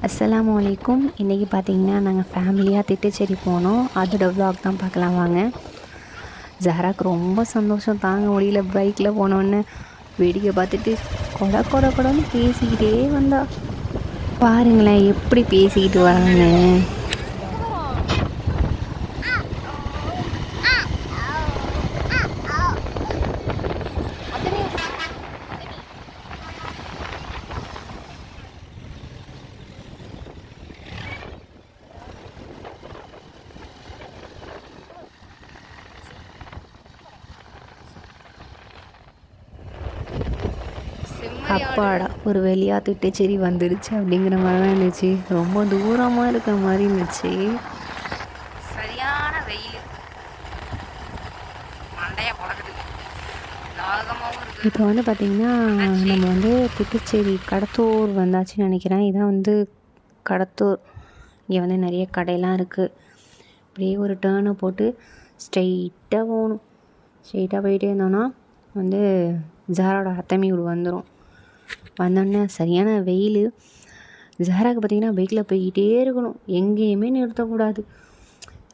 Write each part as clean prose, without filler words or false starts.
அஸ்ஸலாமு அலைக்கும். இன்றைக்கி பார்த்திங்கன்னா நாங்கள் ஃபேமிலியாக திட்டச்சேரி போனோம். அதோட விலாக் தான் பார்க்கலாம் வாங்க. ஜஹராக்கு ரொம்ப சந்தோஷம் தாங்க முடியல. பைக்கில் போனோடனே வேடிக்கை பார்த்துட்டு கொடன்னு பேசிக்கிட்டே வந்தா. பாருங்களேன் எப்படி பேசிக்கிட்டு வரான்னு. அப்பாடா ஒரு வெளியாக திட்டச்சேரி வந்துடுச்சு அப்படிங்கிற மாதிரி தான் இருந்துச்சு. ரொம்ப தூரமாக இருக்கிற மாதிரி இருந்துச்சு. சரியான வெயில், மண்டைய பழகுது. இப்போ வந்து பார்த்திங்கன்னா நம்ம வந்து திட்டச்சேரி கடத்தூர் வந்தாச்சுன்னு நினைக்கிறேன். இதான் வந்து கடத்தூர். இங்கே வந்து நிறைய கடையெல்லாம் இருக்குது. அப்படியே ஒரு டேர்னை போட்டு ஸ்ட்ரெயிட்டாக போகணும். ஸ்ட்ரெயிட்டாக போயிட்டே இருந்தோன்னா வந்து ஜஹராவோட அத்தமி வீடு வந்துடும். வந்தோடனே சரியான வெயில். ஜஹராக்கு பார்த்திங்கன்னா பைக்கில் போய்கிட்டே இருக்கணும், எங்கேயுமே நிறுத்தக்கூடாது.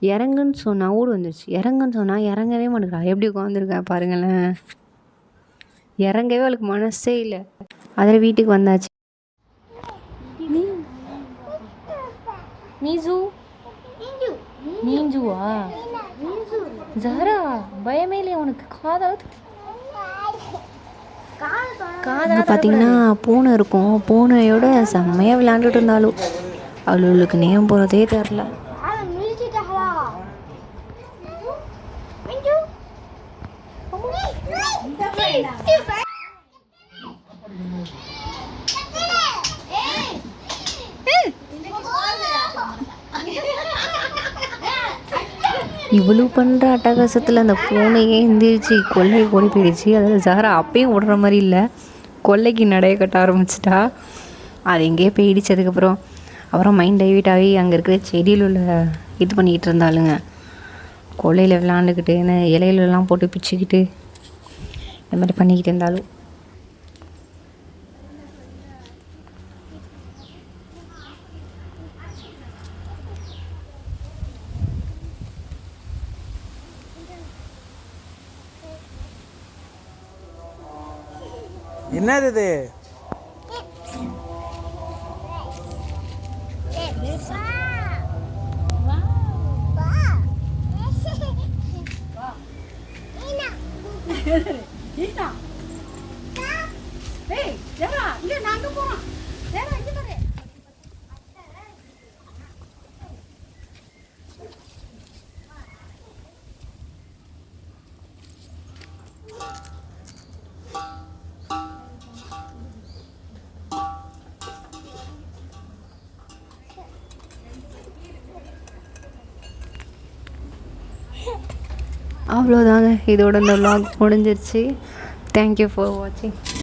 இறங்குன்னு சொன்னால் ஓடு வந்துடுச்சு, இறங்குன்னு சொன்னால் இறங்கவே மாட்டேங்கிறா. எப்படி உட்காந்துருக்கேன் பாருங்களேன். இறங்கவே அவளுக்கு மனசே இல்லை. அதில் வீட்டுக்கு வந்தாச்சு. நீஜு நீஞ்சுவா ஜஹரா, பயமே இல்லையா உனக்கு? அங்கே பார்த்திங்கன்னா பூனை இருக்கும். பூனையோட செம்மையாக விளையாண்டுட்டு இருந்தாலும் அவளுக்கு நேரம் போகிறதே தெரில. இவ்வளோ பண்ணுற அட்டகாசத்தில் அந்த பூனையே எந்திரிச்சு கொல்லையை ஓடி போயிடுச்சு. அதாவது ஜஹரா அப்பயும் விடுற மாதிரி இல்லை, கொல்லைக்கு நடைய கட்ட ஆரம்பிச்சிட்டா. அது எங்கேயே போயிடுச்சு. அப்புறம் மைண்ட் டைவர்ட் ஆகி அங்கே இருக்கிற செடியில் உள்ள இது பண்ணிக்கிட்டு இருந்தாளுங்க. கொல்லையில் விளாண்டுக்கிட்டு இலையிலலாம் போட்டு பிச்சுக்கிட்டு இந்த மாதிரி பண்ணிக்கிட்டு இருந்தாலும். என்னது இது? அவ்வளோதாங்க, இதோட இந்த vlog முடிஞ்சிருச்சு. தேங்க்யூ ஃபார் வாட்சிங்.